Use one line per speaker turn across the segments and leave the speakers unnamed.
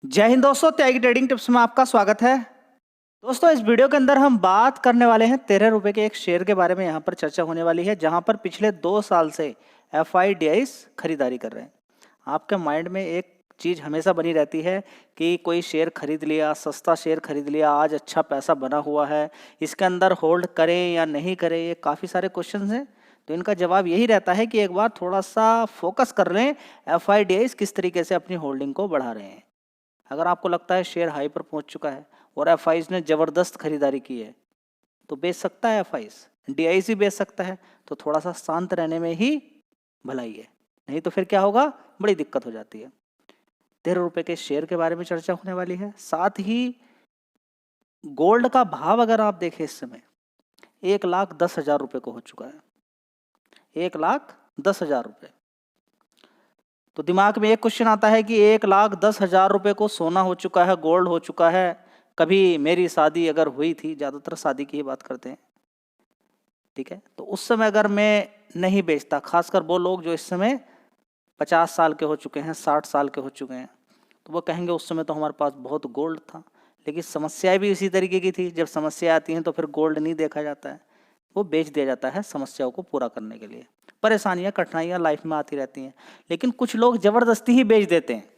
जय हिंद दोस्तों, त्यागी trading tips में आपका स्वागत है। दोस्तों, इस वीडियो के अंदर हम बात करने वाले हैं 13 रुपए के एक शेयर के बारे में। यहाँ पर चर्चा होने वाली है जहाँ पर पिछले 2 साल से FIDIs खरीदारी कर रहे हैं। आपके माइंड में एक चीज़ हमेशा बनी रहती है कि कोई शेयर खरीद लिया, सस्ता शेयर खरीद लिया, आज अच्छा पैसा बना हुआ है, इसके अंदर होल्ड करें या नहीं करें। ये काफ़ी सारे क्वेश्चन हैं, तो इनका जवाब यही रहता है कि एक बार थोड़ा सा फोकस कर लें FIDIs किस तरीके से अपनी होल्डिंग को बढ़ा रहे हैं। अगर आपको लगता है शेयर हाई पर पहुंच चुका है और FIs ने ज़बरदस्त खरीदारी की है तो बेच सकता है FIs, DIs बेच सकता है, तो थोड़ा सा शांत रहने में ही भलाई है। नहीं तो फिर क्या होगा, बड़ी दिक्कत हो जाती है। 13 रुपए के शेयर के बारे में चर्चा होने वाली है। साथ ही गोल्ड का भाव अगर आप देखें इस समय 1,10,000 रुपये को हो चुका है। 1,10,000 रुपये। तो दिमाग में एक क्वेश्चन आता है कि 1,10,000 रुपये को सोना हो चुका है, गोल्ड हो चुका है। कभी मेरी शादी अगर हुई थी, ज़्यादातर शादी की ही बात करते हैं, ठीक है, तो उस समय अगर मैं नहीं बेचता, खासकर वो लोग जो इस समय 50 साल के हो चुके हैं, 60 साल के हो चुके हैं, तो वो कहेंगे उस समय तो हमारे पास बहुत गोल्ड था। लेकिन समस्याएं भी इसी तरीके की थी। जब समस्या आती हैं तो फिर गोल्ड नहीं देखा जाता है, वो बेच दिया जाता है समस्याओं को पूरा करने के लिए। परेशानियां, कठिनाइयां लाइफ में आती रहती हैं, लेकिन कुछ लोग ज़बरदस्ती ही बेच देते हैं।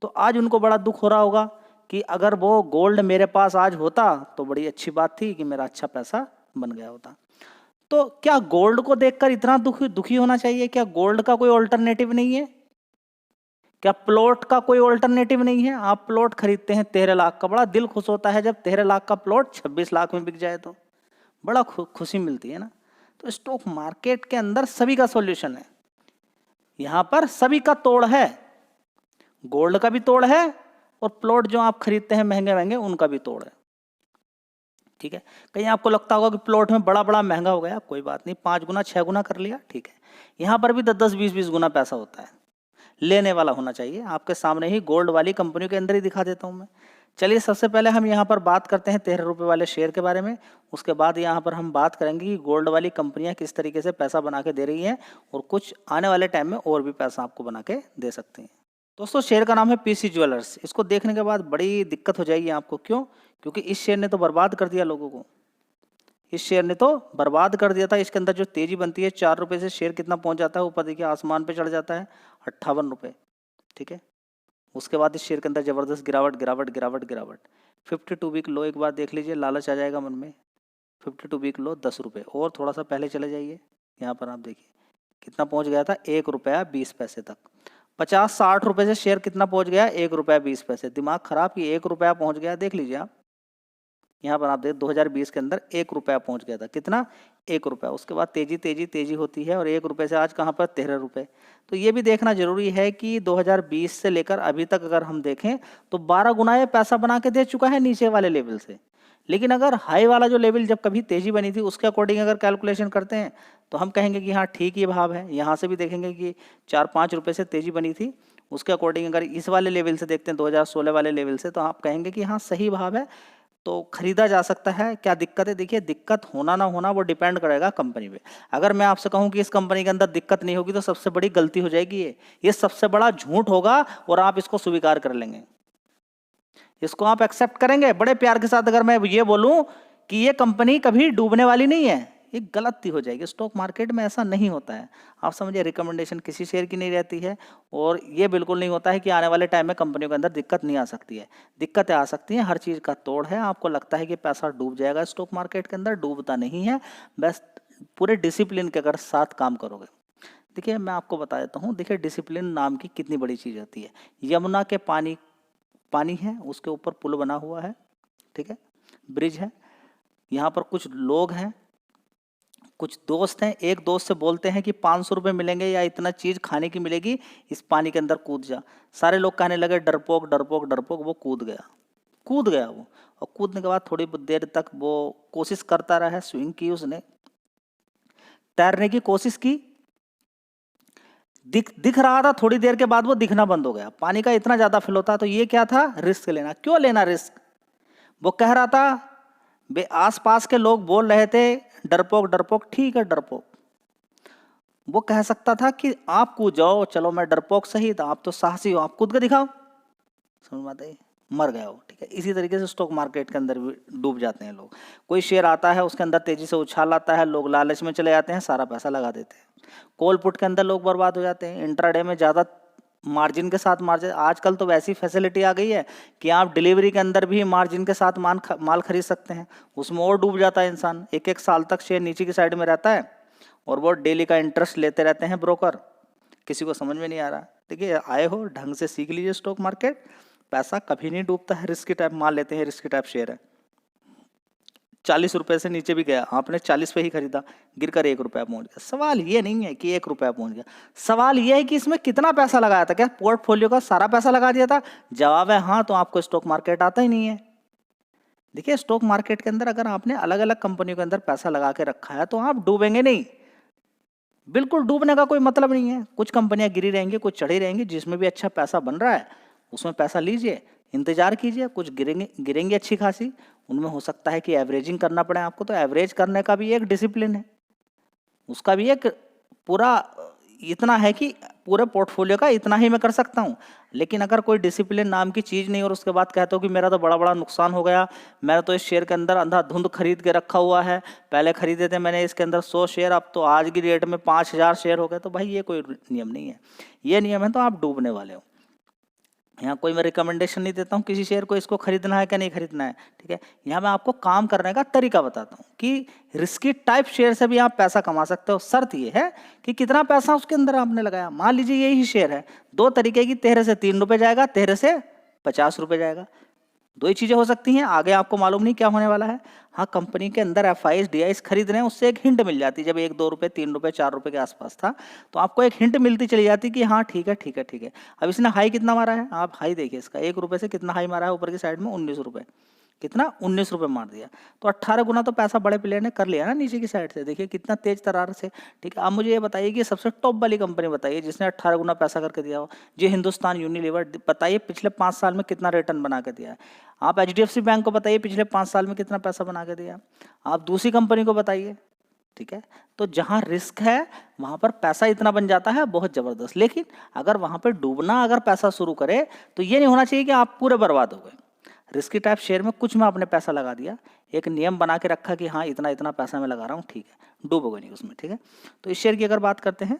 तो आज उनको बड़ा दुख हो रहा होगा कि अगर वो गोल्ड मेरे पास आज होता तो बड़ी अच्छी बात थी कि मेरा अच्छा पैसा बन गया होता। तो क्या गोल्ड को देखकर इतना दुखी होना चाहिए? क्या गोल्ड का कोई ऑल्टरनेटिव नहीं है? क्या प्लॉट का कोई ऑल्टरनेटिव नहीं है? आप प्लॉट खरीदते हैं 13 लाख का, बड़ा दिल खुश होता है जब 13 लाख का प्लॉट 26 लाख में बिक जाए, तो बड़ा खुशी मिलती है ना। तो स्टॉक मार्केट के अंदर सभी का सॉल्यूशन है। यहां पर सभी का तोड़ है, गोल्ड का भी तोड़ है और प्लॉट जो आप खरीदते हैं महंगे महंगे उनका भी तोड़ है, ठीक है। कहीं आपको लगता होगा कि प्लॉट में बड़ा बड़ा महंगा हो गया, कोई बात नहीं, 5 गुना 6 गुना कर लिया, ठीक है। यहां पर भी 10 10 20 गुना पैसा होता है। लेने वाला होना चाहिए। आपके सामने ही गोल्ड वाली कंपनी के अंदर ही दिखा देता हूं मैं। चलिए, सबसे पहले हम यहाँ पर बात करते हैं 13 रुपये वाले शेयर के बारे में। उसके बाद यहाँ पर हम बात करेंगे कि गोल्ड वाली कंपनियां किस तरीके से पैसा बना के दे रही हैं और कुछ आने वाले टाइम में और भी पैसा आपको बना के दे सकते हैं। दोस्तों, शेयर का नाम है PC ज्वेलर्स। इसको देखने के बाद बड़ी दिक्कत हो जाएगी आपको। क्यों? क्योंकि इस शेयर ने तो बर्बाद कर दिया लोगों को। इस शेयर ने तो बर्बाद कर दिया था। इसके अंदर जो तेजी बनती है, 4 रुपये से शेयर कितना पहुंच जाता है ऊपर, देखिए आसमान पे चढ़ जाता है 58 रुपये, ठीक है। उसके बाद इस शेयर के अंदर जबरदस्त गिरावट गिरावट गिरावट गिरावट। 52 वीक लो एक बार देख लीजिए, लालच आ जाएगा मन में। 52 वीक लो 10 रुपये, और थोड़ा सा पहले चले जाइए, यहाँ पर आप देखिए कितना पहुंच गया था, 1 रुपया 20 पैसे तक। 50-60 रुपये से शेयर कितना पहुंच गया, 1 रुपया 20 पैसे। दिमाग खराब कि 1 रुपया पहुंच गया, देख लीजिए आप। यहाँ पर आप देख 2020 के अंदर 1 रुपया पहुंच गया था, कितना, 1 रुपया। उसके बाद तेजी तेजी तेजी होती है और 1 रुपये से आज कहाँ पर 13 रुपये। तो ये भी देखना जरूरी है कि 2020 से लेकर अभी तक अगर हम देखें तो 12 गुना ये पैसा बना के दे चुका है नीचे वाले लेवल से। लेकिन अगर हाई वाला जो लेवल जब कभी तेजी बनी थी उसके अकॉर्डिंग अगर कैलकुलेशन करते हैं तो हम कहेंगे कि हाँ ठीक ही भाव है। यहाँ से भी देखेंगे कि 4-5 रुपये से तेजी बनी थी, उसके अकॉर्डिंग अगर इस वाले लेवल से देखते हैं 2016 वाले लेवल से, तो आप कहेंगे कि हाँ सही भाव है, तो खरीदा जा सकता है। क्या दिक्कत है? देखिए, दिक्कत होना ना होना वो डिपेंड करेगा कंपनी पे। अगर मैं आपसे कहूं कि इस कंपनी के अंदर दिक्कत नहीं होगी तो सबसे बड़ी गलती हो जाएगी। ये सबसे बड़ा झूठ होगा और आप इसको स्वीकार कर लेंगे, इसको आप एक्सेप्ट करेंगे बड़े प्यार के साथ। अगर मैं ये बोलूं कि ये कंपनी कभी डूबने वाली नहीं है, ये गलती हो जाएगी। स्टॉक मार्केट में ऐसा नहीं होता है। आप समझिए, रिकमेंडेशन किसी शेयर की नहीं रहती है और ये बिल्कुल नहीं होता है कि आने वाले टाइम में कंपनियों के अंदर दिक्कत नहीं आ सकती है। दिक्कतें आ सकती हैं, हर चीज़ का तोड़ है। आपको लगता है कि पैसा डूब जाएगा स्टॉक मार्केट के अंदर, डूबता नहीं है। बस पूरे डिसिप्लिन के अगर साथ काम करोगे। देखिए, मैं आपको बता देता हूँ, देखिए डिसिप्लिन नाम की कितनी बड़ी चीज़ होती है। यमुना के पानी है, उसके ऊपर पुल बना हुआ है, ठीक है, ब्रिज है। यहाँ पर कुछ लोग हैं, कुछ दोस्त हैं। एक दोस्त से बोलते हैं कि 500 रुपये मिलेंगे या इतना चीज़ खाने की मिलेगी, इस पानी के अंदर कूद जा। सारे लोग कहने लगे डरपोक डरपोक डरपोक। वो कूद गया वो। और कूदने के बाद थोड़ी देर तक वो कोशिश करता रहा है, स्विंग की उसने, तैरने की कोशिश की, दिख रहा था। थोड़ी देर के बाद वो दिखना बंद हो गया। पानी का इतना ज़्यादा फ्लो था, तो ये क्या था, रिस्क लेना। क्यों लेना रिस्क? वो कह रहा था, बे आस पास के लोग बोल रहे थे डरपोक डरपोक, ठीक है डरपोक। वो कह सकता था कि आप कूद जाओ, चलो मैं डरपोक सही था, आप तो साहसी हो, आप कूद के दिखाओ। समझ में आता है, मर गया हो, ठीक है। इसी तरीके से स्टॉक मार्केट के अंदर भी डूब जाते हैं लोग। कोई शेयर आता है, उसके अंदर तेजी से उछाल आता है, लोग लालच में चले जाते हैं, सारा पैसा लगा देते हैं। कॉल पुट के अंदर लोग बर्बाद हो जाते हैं। इंट्राडे में ज़्यादा मार्जिन के साथ मार्जिन, आजकल तो वैसी फैसिलिटी आ गई है कि आप डिलीवरी के अंदर भी मार्जिन के साथ माल खरीद सकते हैं, उसमें और डूब जाता है इंसान। एक एक साल तक शेयर नीचे की साइड में रहता है और वो डेली का इंटरेस्ट लेते रहते हैं ब्रोकर, किसी को समझ में नहीं आ रहा। देखिए, आए हो ढंग से सीख लीजिए स्टॉक मार्केट, पैसा कभी नहीं डूबता है। रिस्की टाइप मान लेते हैं, रिस्की टाइप शेयर है, 40 रुपए से नीचे भी गया, आपने 40 पे ही खरीदा, गिरकर 1 रुपया पहुंच गया। सवाल ये नहीं है कि 1 रुपया पहुंच गया, सवाल ये है कि इसमें कितना पैसा लगाया था। क्या पोर्टफोलियो का सारा पैसा लगा दिया था? जवाब है हाँ, तो आपको स्टॉक मार्केट आता ही नहीं है। देखिए, स्टॉक मार्केट के अंदर अगर आपने अलग अलग कंपनियों के अंदर पैसा लगा के रखा है तो आप डूबेंगे नहीं, बिल्कुल डूबने का कोई मतलब नहीं है। कुछ कंपनियां गिरी रहेंगी, कुछ चढ़ी रहेंगी, जिसमें भी अच्छा पैसा बन रहा है उसमें पैसा लीजिए, इंतजार कीजिए। कुछ गिरेंगे अच्छी खासी, उनमें हो सकता है कि एवरेजिंग करना पड़े आपको, तो एवरेज करने का भी एक डिसिप्लिन है, उसका भी एक पूरा इतना है कि पूरे पोर्टफोलियो का इतना ही मैं कर सकता हूँ। लेकिन अगर कोई डिसिप्लिन नाम की चीज़ नहीं और उसके बाद कहते हो कि मेरा तो बड़ा बड़ा नुकसान हो गया, मैंने तो इस शेयर के अंदर अंधाधुंध खरीद के रखा हुआ है, पहले खरीदे थे मैंने इसके अंदर 100 शेयर, अब तो आज की डेट में 5000 शेयर हो गए, तो भाई ये कोई नियम नहीं है। ये नियम है तो आप डूबने वाले हो। यहाँ कोई मैं रिकमेंडेशन नहीं देता हूँ किसी शेयर को इसको खरीदना है क्या नहीं खरीदना है, ठीक है। यहाँ मैं आपको काम करने का तरीका बताता हूँ कि रिस्की टाइप शेयर से भी आप पैसा कमा सकते हो। शर्त ये है कि कितना पैसा उसके अंदर आपने लगाया। मान लीजिए यही शेयर है, दो तरीके की, 13 से 3 रुपये जाएगा, 13 से 50 रुपये जाएगा। दो ही चीज़ें हो सकती हैं, आगे आपको मालूम नहीं क्या होने वाला है। हाँ, कंपनी के अंदर FIs DIs खरीद रहे हैं, उससे एक हिंट मिल जाती। जब 1 2 रुपये 3 रुपये 4 रुपये के आसपास था तो आपको एक हिंट मिलती चली जाती कि हाँ ठीक है ठीक है ठीक है। अब इसने हाई कितना मारा है, आप हाई देखिए इसका, 1 रुपये से कितना हाई मारा है ऊपर की साइड में, 19 रुपये। कितना? 19 रुपये मार दिया, तो 18 गुना तो पैसा बड़े प्लेयर ने कर लिया ना नीचे की साइड से। देखिए कितना तेज तरार से, ठीक है। आप मुझे ये बताइए कि सबसे टॉप वाली कंपनी बताइए जिसने 18 गुना पैसा करके दिया हो। जी हिंदुस्तान यूनिलीवर, बताइए पिछले 5 साल में कितना रिटर्न बना के दिया है। आप HDFC बैंक को बताइए पिछले 5 साल में कितना पैसा बना के दिया। आप दूसरी कंपनी को बताइए, ठीक है। तो जहाँ रिस्क है वहाँ पर पैसा इतना बन जाता है बहुत ज़बरदस्त। लेकिन अगर वहाँ पर डूबना अगर पैसा शुरू करे तो ये नहीं होना चाहिए कि आप पूरे बर्बाद हो गए। रिस्की टाइप शेयर में कुछ में आपने पैसा लगा दिया, एक नियम बना के रखा कि हाँ इतना इतना पैसा मैं लगा रहा हूँ, ठीक है, डूबोगे नहीं उसमें, ठीक है। तो इस शेयर की अगर बात करते हैं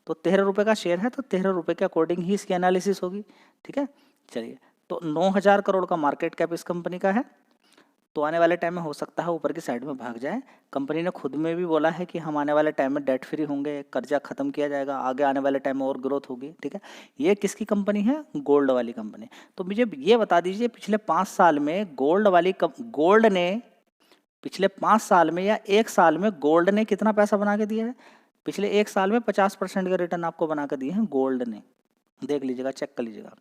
तो 13 रुपये का शेयर है, तो 13 रुपये के अकॉर्डिंग ही इसकी एनालिसिस होगी, ठीक है। चलिए, तो 9000 करोड़ का मार्केट कैप इस कंपनी का है। तो आने वाले टाइम में हो सकता है ऊपर की साइड में भाग जाए। कंपनी ने खुद में भी बोला है कि हम आने वाले टाइम में डेट फ्री होंगे, कर्जा खत्म किया जाएगा, आगे आने वाले टाइम में और ग्रोथ होगी, ठीक है। ये किसकी कंपनी है? गोल्ड वाली कंपनी। तो मुझे ये बता दीजिए पिछले 5 साल में गोल्ड ने पिछले 5 साल में या 1 साल में गोल्ड ने कितना पैसा बना के दिया है? पिछले 1 साल में 50% के रिटर्न आपको बना के दिए हैं गोल्ड ने। देख लीजिएगा, चेक कर लीजिएगा।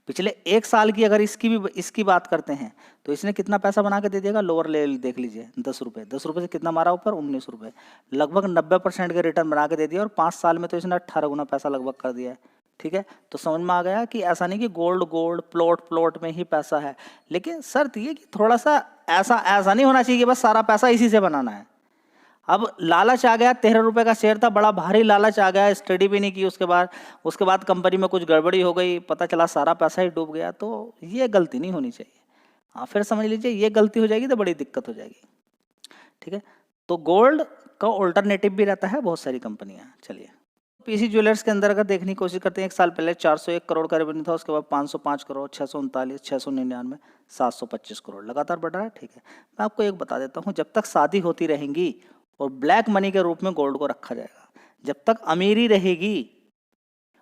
पिछले 1 साल की अगर इसकी बात करते हैं तो इसने कितना पैसा बना के दे देगा? लोअर लेवल देख लीजिए, 10 रुपये। 10 रुपये से कितना मारा ऊपर? 19 रुपये। लगभग 90% के रिटर्न बना के दे दिया और 5 साल में तो इसने 18 गुना पैसा लगभग कर दिया है, ठीक है। तो समझ में आ गया कि ऐसा नहीं कि गोल्ड प्लॉट में ही पैसा है। लेकिन शर्त ये कि थोड़ा सा ऐसा नहीं होना चाहिए कि बस सारा पैसा इसी से बनाना है। अब लालच आ गया, 13 रुपये का शेयर था, बड़ा भारी लालच आ गया, स्टडी भी नहीं की उसके बाद कंपनी में कुछ गड़बड़ी हो गई, पता चला सारा पैसा ही डूब गया। तो ये गलती नहीं होनी चाहिए। हाँ, फिर समझ लीजिए ये गलती हो जाएगी तो बड़ी दिक्कत हो जाएगी, ठीक है। तो गोल्ड का ऑल्टरनेटिव भी रहता है बहुत सारी कंपनियाँ। चलिए, PC ज्वेलर्स के अंदर अगर देखने की कोशिश करते हैं, 1 साल पहले 401 करोड़ का रेवेन्यू था, उसके बाद 505 करोड़, 639, 699, 725 करोड़, लगातार बढ़ रहा है, ठीक है। मैं आपको एक बता देता हूँ, जब तक शादी होती रहेंगी और ब्लैक मनी के रूप में गोल्ड को रखा जाएगा, जब तक अमीरी रहेगी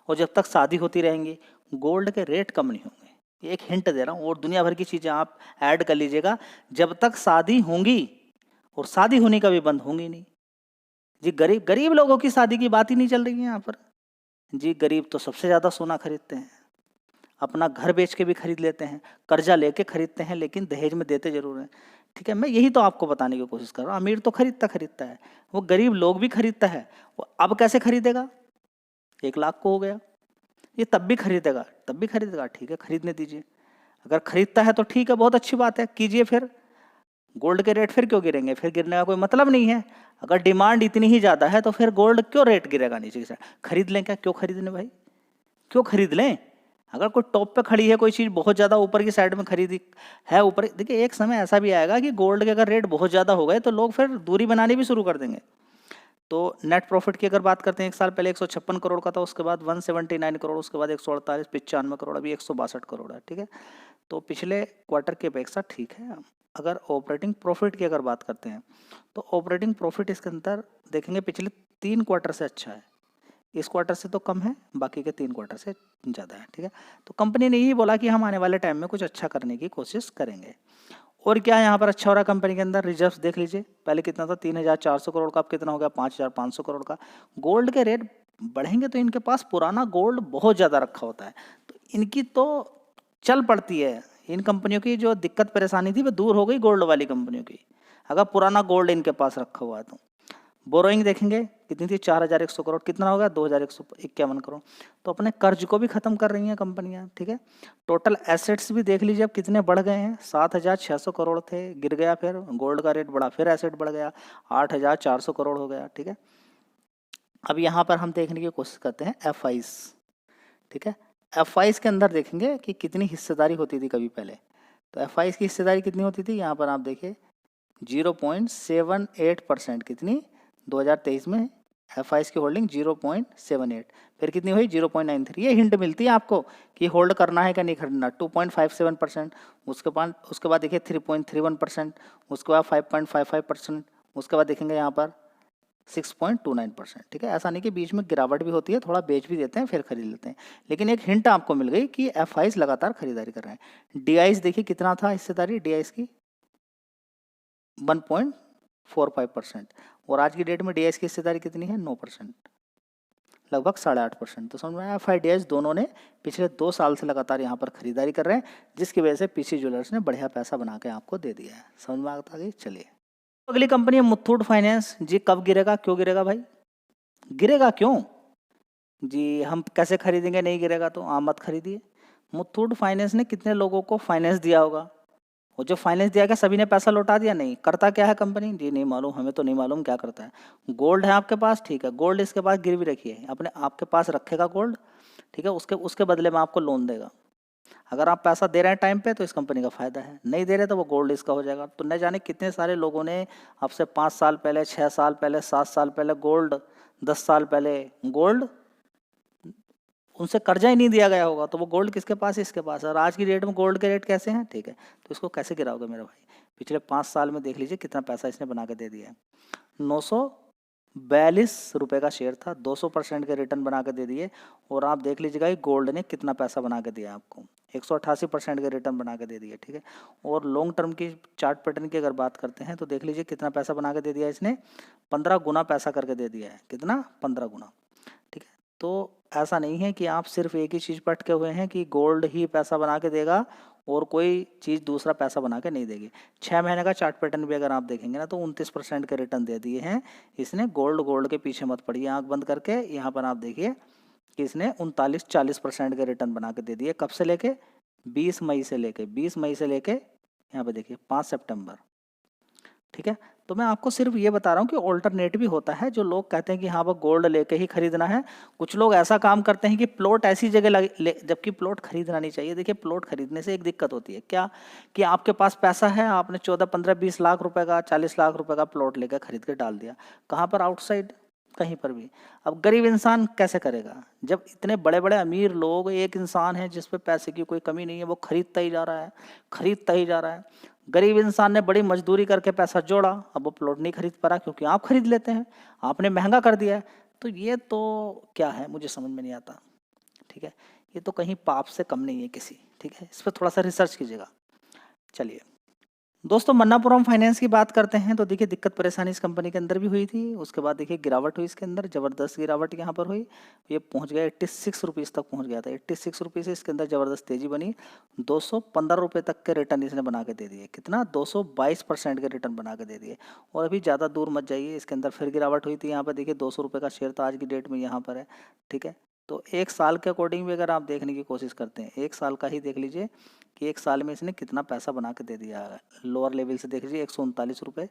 और जब तक शादी होती रहेंगी, गोल्ड के रेट कम नहीं होंगे। एक हिंट दे रहा हूँ, और दुनिया भर की चीज़ें आप ऐड कर लीजिएगा। जब तक शादी होंगी और शादी होने का भी बंद होंगी नहीं। जी, गरीब लोगों की शादी की बात ही नहीं चल रही है यहाँ पर। जी, गरीब तो सबसे ज़्यादा सोना खरीदते हैं, अपना घर बेच के भी खरीद लेते हैं, कर्जा लेके खरीदते हैं, लेकिन दहेज में देते जरूर हैं, ठीक है। मैं यही तो आपको बताने की कोशिश कर रहा हूँ। अमीर तो खरीदता है, वो गरीब लोग भी खरीदता है। वो अब कैसे खरीदेगा? 1 लाख को हो गया, ये तब भी खरीदेगा, ठीक है, खरीदने दीजिए। अगर खरीदता है तो ठीक है, बहुत अच्छी बात है, कीजिए। फिर गोल्ड के रेट फिर क्यों गिरेंगे? फिर गिरने का कोई मतलब नहीं है। अगर डिमांड इतनी ही ज़्यादा है तो फिर गोल्ड क्यों रेट गिरेगा नीचे की साइड? खरीद लें क्या? क्यों खरीद लें भाई, क्यों खरीद लें? अगर कोई टॉप पे खड़ी है कोई चीज़ बहुत ज़्यादा ऊपर की साइड में खरीदी है ऊपर, देखिए एक समय ऐसा भी आएगा कि गोल्ड के अगर रेट बहुत ज़्यादा हो गए तो लोग फिर दूरी बनानी भी शुरू कर देंगे। तो नेट प्रॉफिट की अगर बात करते हैं, एक साल पहले 156 करोड़ का था, उसके बाद 179 करोड़, उसके बाद 148, 95 करोड़, अभी 162 करोड़ है। ठीक है, तो पिछले क्वार्टर की अपेक्षा ठीक है। अगर ऑपरेटिंग प्रॉफिट की अगर बात करते हैं तो ऑपरेटिंग प्रॉफिट इसके अंदर देखेंगे पिछले 3 क्वार्टर से अच्छा है, इस क्वार्टर से तो कम है, बाकी के 3 क्वार्टर से ज़्यादा है। ठीक है, तो कंपनी ने यही बोला कि हम आने वाले टाइम में कुछ अच्छा करने की कोशिश करेंगे। और क्या यहाँ पर अच्छा हो रहा है कंपनी के अंदर, रिजर्व्स देख लीजिए, पहले कितना था 3,400 करोड़ का, अब कितना हो गया 5,500 करोड़ का। गोल्ड के रेट बढ़ेंगे तो इनके पास पुराना गोल्ड बहुत ज़्यादा रखा होता है, तो इनकी तो चल पड़ती है। इन कंपनियों की जो दिक्कत परेशानी थी वो दूर हो गई गोल्ड वाली कंपनियों की, अगर पुराना गोल्ड इनके पास रखा हुआ है तो। बोरोइंग देखेंगे कितनी थी, 4,100 करोड़, कितना होगा 2,151 करोड़। तो अपने कर्ज को भी खत्म कर रही हैं कंपनियां। ठीक है, टोटल एसेट्स भी देख लीजिए अब कितने बढ़ गए हैं, 7,600 करोड़ थे, गिर गया, फिर गोल्ड का रेट बढ़ा, फिर एसेट बढ़ गया, 8,400 करोड़ हो गया। ठीक है, अब यहाँ पर हम देखने की कोशिश करते हैं FIs। ठीक है, FIs के अंदर देखेंगे कि कितनी हिस्सेदारी होती थी कभी पहले। तो FIs की हिस्सेदारी कितनी होती थी, यहाँ पर आप देखिए 0.78%, कितनी 2023 में FIs की होल्डिंग 0.78, फिर कितनी हुई 0.93। ये हिंट मिलती है आपको कि होल्ड करना है क्या नहीं करना। 2.57%, उसके बाद देखिए 3.31%, उसके बाद 5.55%, उसके बाद देखेंगे यहाँ पर 6.29%। ठीक है, ऐसा नहीं कि बीच में गिरावट भी होती है, थोड़ा बेच भी देते हैं फिर खरीद लेते हैं, लेकिन एक हिंट आपको मिल गई कि FIs लगातार खरीदारी कर रहे हैं। DIs देखिए कितना था हिस्सेदारी DIs की, 1.45%, और आज की डेट में DIs की हिस्सेदारी कितनी है 9%, लगभग 8.5%। तो समझ में आया, FIDIs दोनों ने पिछले 2 साल से लगातार यहाँ पर खरीदारी कर रहे हैं, जिसकी वजह से PC ज्वेलर्स ने बढ़िया पैसा बना के आपको दे दिया है। समझ में आता है? चलिए अगली कंपनी है मुथूट फाइनेंस जी। कब गिरेगा, क्यों गिरेगा भाई, गिरेगा क्यों जी, हम कैसे खरीदेंगे, नहीं गिरेगा तो आप मत खरीदिए। मुथूट फाइनेंस ने कितने लोगों को फाइनेंस दिया होगा, वो जो फाइनेंस दिया क्या सभी ने पैसा लौटा दिया, नहीं। करता क्या है कंपनी जी, नहीं मालूम, हमें तो नहीं मालूम क्या करता है। गोल्ड है आपके पास, ठीक है, गोल्ड इसके पास गिरवी रखिए, अपने आपके पास रखेगा गोल्ड। ठीक है, उसके उसके बदले में आपको लोन देगा। अगर आप पैसा दे रहे हैं टाइम पे तो इस कंपनी का फायदा है, नहीं दे रहे तो वो गोल्ड इसका हो जाएगा। तो न जाने कितने सारे लोगों ने आपसे 5 साल पहले, 6 साल पहले, 7 साल पहले गोल्ड, 10 साल पहले गोल्ड, उनसे कर्जा ही नहीं दिया गया होगा, तो वो गोल्ड किसके पास है, इसके पास। और आज की डेट में गोल्ड के रेट कैसे हैं, ठीक है, तो इसको कैसे गिराओगे मेरे भाई। पिछले 5 साल में देख लीजिए कितना पैसा इसने बना के दे दिया है। 942 रुपये का शेयर था, 200% के रिटर्न बना के दे दिए। और आप देख लीजिएगा कि गोल्ड ने कितना पैसा बना के दिया आपको, 188% के रिटर्न बना के दे दिए। ठीक है, और लॉन्ग टर्म की चार्ट पैटर्न की अगर बात करते हैं तो देख लीजिए कितना पैसा बना के दे दिया इसने, 15 गुना पैसा करके दे दिया है। कितना, 15 गुना। ठीक है, तो ऐसा नहीं है कि आप सिर्फ एक ही चीज़ पर अटके हुए हैं कि गोल्ड ही पैसा बना के देगा और कोई चीज़ दूसरा पैसा बना के नहीं देगी। 6 महीने का चार्ट पैटर्न भी अगर आप देखेंगे ना तो 29% के रिटर्न दे दिए हैं इसने। गोल्ड के पीछे मत पड़िए आंख बंद करके। यहाँ पर आप देखिए कि इसने 39-40% के रिटर्न बना के दे दिए। कब से लेके, 20 मई से लेके यहाँ पे देखिए 5 सितंबर। ठीक है, तो मैं आपको सिर्फ ये बता रहा हूँ कि ऑल्टरनेट भी होता है। जो लोग कहते हैं कि हाँ वो गोल्ड लेके ही खरीदना है, कुछ लोग ऐसा काम करते हैं कि प्लॉट ऐसी जगह जबकि प्लॉट खरीदना नहीं चाहिए। देखिए प्लॉट खरीदने से एक दिक्कत होती है क्या, कि आपके पास पैसा है, आपने 14, 15, 20 लाख रुपए का, 40 लाख रुपए का प्लॉट लेकर खरीद के डाल दिया, कहाँ पर, आउटसाइड कहीं पर भी। अब गरीब इंसान कैसे करेगा, जब इतने बड़े बड़े अमीर लोग, एक इंसान है जिस पे पैसे की कोई कमी नहीं है, वो खरीदता ही जा रहा है। गरीब इंसान ने बड़ी मजदूरी करके पैसा जोड़ा, अब वो प्लॉट नहीं खरीद पा रहा क्योंकि आप खरीद लेते हैं, आपने महंगा कर दिया है। तो ये तो क्या है, मुझे समझ में नहीं आता। ठीक है, ये तो कहीं पाप से कम नहीं है किसी। ठीक है, इस पर थोड़ा सा रिसर्च कीजिएगा। चलिए दोस्तों, मन्नापुरम फाइनेंस की बात करते हैं तो देखिए दिक्कत परेशानी इस कंपनी के अंदर भी हुई थी। उसके बाद देखिए गिरावट हुई इसके अंदर, ज़बरदस्त गिरावट यहाँ पर हुई। ये पहुँच गया 86 रुपीज़ तक पहुँच गया था। 86 रुपये से इसके अंदर ज़बरदस्त तेज़ी बनी। 215 रुपये तक के रिटर्न इसने बना के दे दिए। कितना, 222% के रिटर्न बना के दे दिए। और अभी ज़्यादा दूर मत जाइए, इसके अंदर फिर गिरावट हुई थी। यहाँ पर देखिए 200 रुपये का शेयर था, आज की डेट में यहाँ पर है। ठीक है, तो 1 साल के अकॉर्डिंग भी अगर आप देखने की कोशिश करते हैं, 1 साल का ही देख लीजिए कि 1 साल में इसने कितना पैसा बना के दे दिया है। लोअर लेवल से देख लीजिए 139 रुपये,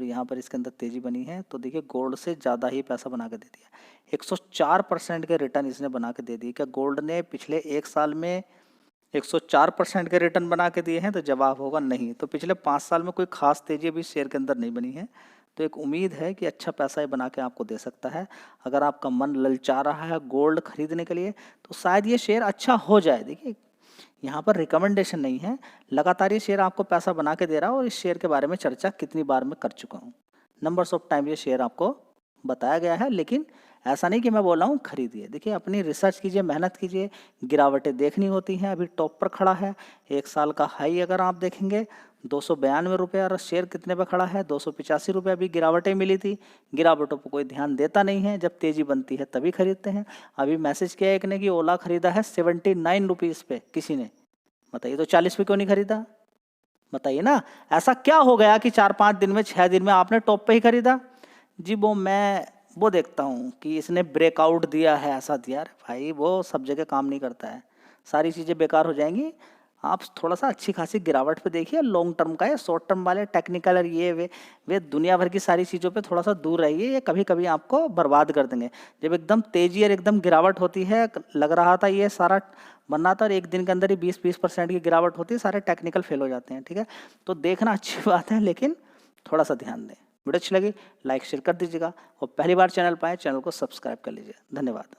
और यहाँ पर इसके अंदर तेज़ी बनी है, तो देखिए गोल्ड से ज़्यादा ही पैसा बना के दे दिया। 104% के रिटर्न इसने बना के दे दिए। क्या गोल्ड ने पिछले 1 साल में 104% के रिटर्न बना के दिए हैं? तो जवाब होगा नहीं। तो पिछले 5 साल में कोई खास तेज़ी अभी शेयर के अंदर नहीं बनी है। तो एक उम्मीद है कि अच्छा पैसा ये बना के आपको दे सकता है। अगर आपका मन ललचा रहा है गोल्ड खरीदने के लिए, तो शायद ये शेयर अच्छा हो जाए। देखिए यहाँ पर रिकमेंडेशन नहीं है, लगातार ये शेयर आपको पैसा बना के दे रहा है और इस शेयर के बारे में चर्चा कितनी बार मैं कर चुका हूँ। नंबर्स ऑफ टाइम ये शेयर आपको बताया गया है, लेकिन ऐसा नहीं कि मैं बोल रहा हूँ खरीदिए। देखिए अपनी रिसर्च कीजिए, मेहनत कीजिए, गिरावटें देखनी होती हैं। अभी टॉप पर खड़ा है, 1 साल का हाई अगर आप देखेंगे 292 रुपये, और शेयर कितने पे खड़ा है? 285 रुपये। अभी गिरावटें मिली थी, गिरावटों पर कोई ध्यान देता नहीं है, जब तेज़ी बनती है तभी खरीदते हैं। अभी मैसेज किया एक ने कि ओला खरीदा है 79 रुपीज़ पे किसी ने, बताइए तो 40 पे क्यों नहीं खरीदा? बताइए ना, ऐसा क्या हो गया कि 4-5 दिन में 6 दिन में आपने टॉप पे ही खरीदा? जी वो देखता हूँ कि इसने ब्रेकआउट दिया है, ऐसा दिया। अरे भाई वो सब जगह काम नहीं करता है, सारी चीज़ें बेकार हो जाएंगी। आप थोड़ा सा अच्छी खासी गिरावट पे देखिए, लॉन्ग टर्म का है, शॉर्ट टर्म वाले टेक्निकल और ये वे दुनिया भर की सारी चीज़ों पे थोड़ा सा दूर रहिए, ये कभी कभी आपको बर्बाद कर देंगे। जब एकदम तेजी और एकदम गिरावट होती है, लग रहा था ये सारा बनना था और एक दिन के अंदर ही 20% की गिरावट होती है, सारे टेक्निकल फेल हो जाते हैं। ठीक है, तो देखना अच्छी बात है, लेकिन थोड़ा सा ध्यान दें। वीडियो अच्छी लगी लाइक शेयर कर दीजिएगा, और पहली बार चैनल पाए चैनल को सब्सक्राइब कर लीजिए। धन्यवाद।